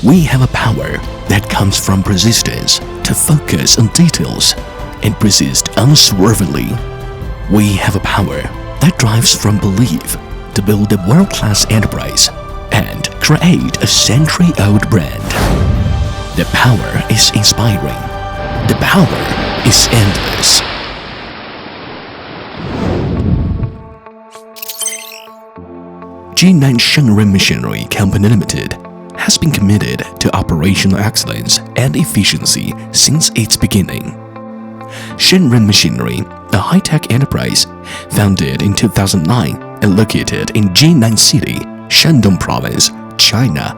We have a power that comes from persistence to focus on details and persist unswervingly. We have a power that drives from belief to build a world-class enterprise and create a century-old brand. The power is inspiring. The power is endless. Jinan Shengrun Machinery Company Limited has been committed to operational excellence and efficiency since its beginning. Shengrun Machinery, a high-tech enterprise founded in 2009 and located in Jinan City, Shandong Province, China,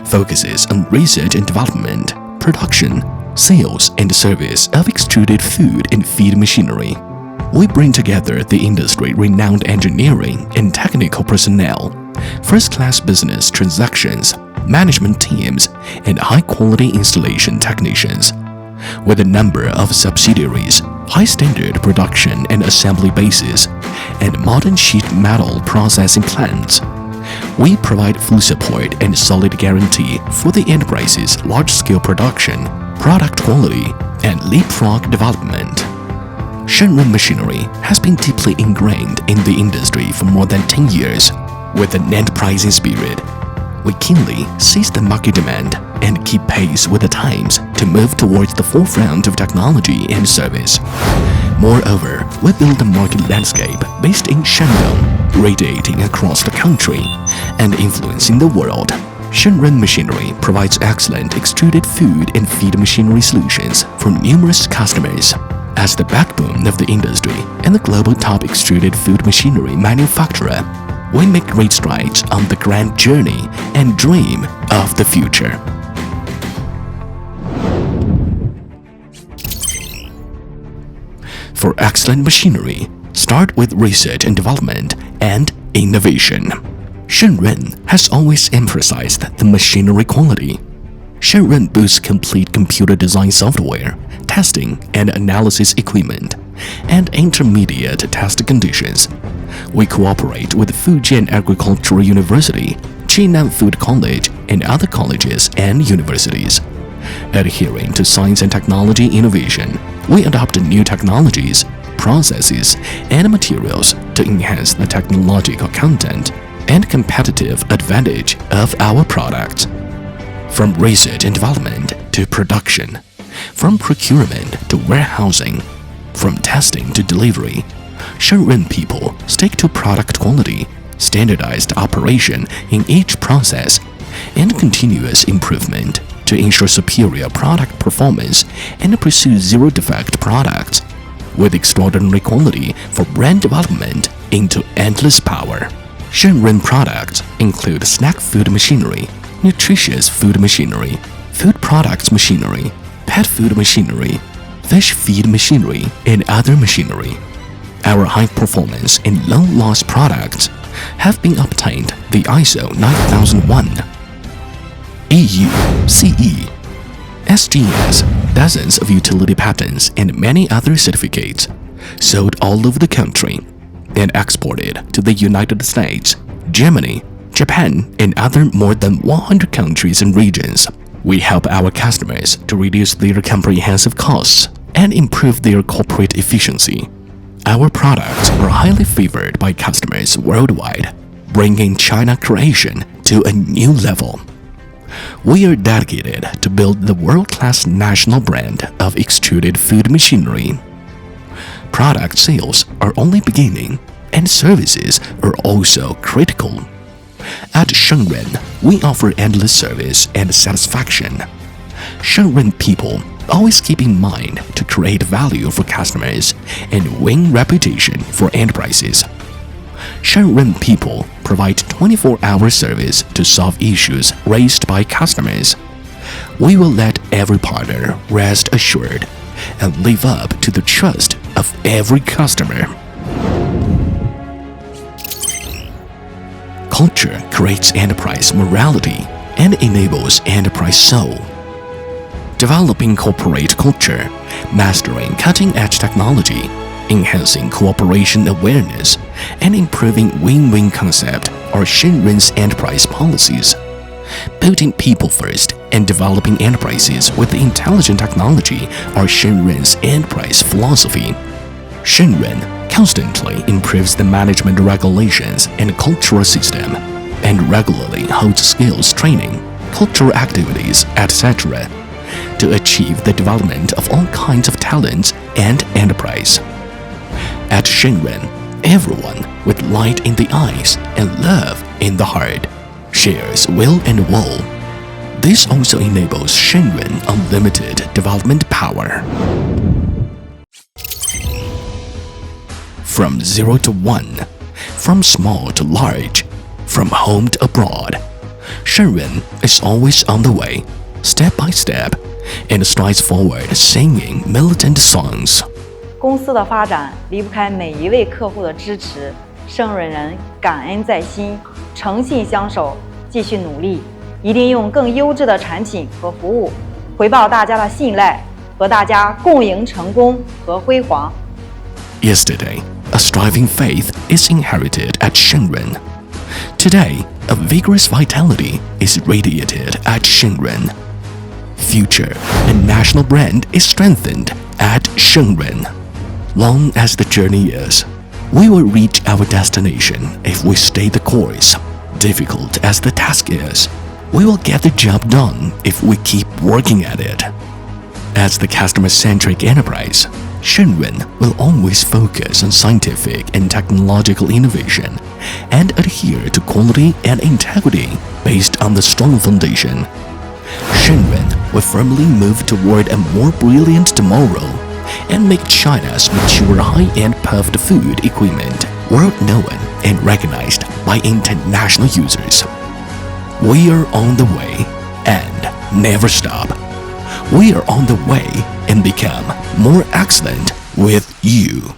focuses on research and development, production, sales, and service of extruded food and feed machinery. We bring together the industry-renowned engineering and technical personnel, first-class business transactions, management teams, and high-quality installation technicians. With a number of subsidiaries, high-standard production and assembly bases, and modern sheet metal processing plants, we provide full support and solid guarantee for the enterprise's large-scale production, product quality, and leapfrog development. Shengrun Machinery has been deeply ingrained in the industry for more than 10 years. With an enterprising spirit, we keenly seize the market demand and keep pace with the times to move towards the forefront of technology and service. Moreover, we build a market landscape based in Shandong, radiating across the country and influencing the world. Shengrun Machinery provides excellent extruded food and feed machinery solutions for numerous customers. As the backbone of the industry and the global top extruded food machinery manufacturer, we make great strides on the grand journey and dream of the future. For excellent machinery, start with research and development and innovation. Shengrun has always emphasized the machinery quality. Shengrun boasts complete computer design software, testing and analysis equipment, and intermediate test conditions. We cooperate with Fujian Agricultural University, Jinan Food College, and other colleges and universities. Adhering to science and technology innovation, we adopt new technologies, processes, and materials to enhance the technological content and competitive advantage of our products. From research and development to production, from procurement to warehousing, from testing to delivery, Shengrun people stick to product quality, standardized operation in each process, and continuous improvement to ensure superior product performance and pursue zero-defect products, with extraordinary quality for brand development into endless power. Shengrun products include snack food machinery, nutritious food machinery, food products machinery, pet food machinery, fish feed machinery, and other machinery. Our high performance and low loss products have been obtained the ISO 9001, EU, CE, SGS, dozens of utility patents, and many other certificates, sold all over the country, and exported to the United States, Germany, Japan, and other more than 100 countries and regions. We help our customers to reduce their comprehensive costs and improve their corporate efficiency. Our products are highly favored by customers worldwide, bringing China creation to a new level. We are dedicated to build the world-class national brand of extruded food machinery. Product sales are only beginning, and services are also critical. At Shengrun, we offer endless service and satisfaction. Shengrun people always keep in mind to create value for customers and win reputation for enterprises. Shengrun people provide 24-hour service to solve issues raised by customers. We will let every partner rest assured and live up to the trust of every customer. Culture creates enterprise morality and enables enterprise soul. Developing corporate culture, mastering cutting-edge technology, enhancing cooperation awareness, and improving win-win concept are Shengrun's enterprise policies. Putting people first and developing enterprises with intelligent technology are Shengrun's enterprise philosophy. Shengrun constantly improves the management regulations and cultural system, and regularly holds skills training, cultural activities, etc., to achieve the development of all kinds of talents and enterprise. At Shengrun, everyone with light in the eyes and love in the heart shares will and woe. This also enables Shengrun unlimited development power. From 0 to 1, from small to large, from home to abroad, Shengrun is always on the way, step by step, and strides forward singing militant songs. 公司的发展离不开每一位客户的支持，盛润人感恩在心，诚信相守，继续努力，一定用更优质的产品和服务回报大家的信赖，和大家共赢成功和辉煌。 Yesterday, a striving faith is inherited at Shengrun. Today, a vigorous vitality is radiated at Shengrun. Future, a national brand is strengthened at Shengrun. Long as the journey is, we will reach our destination if we stay the course. Difficult as the task is, we will get the job done if we keep working at it. As the customer-centric enterprise, Shengrun will always focus on scientific and technological innovation and adhere to quality and integrity based on the strong foundation. Shengrun will firmly move toward a more brilliant tomorrow and make China's mature high-end puffed food equipment world-known and recognized by international users. We are on the way and never stop. We are on the way and become more excellent with you.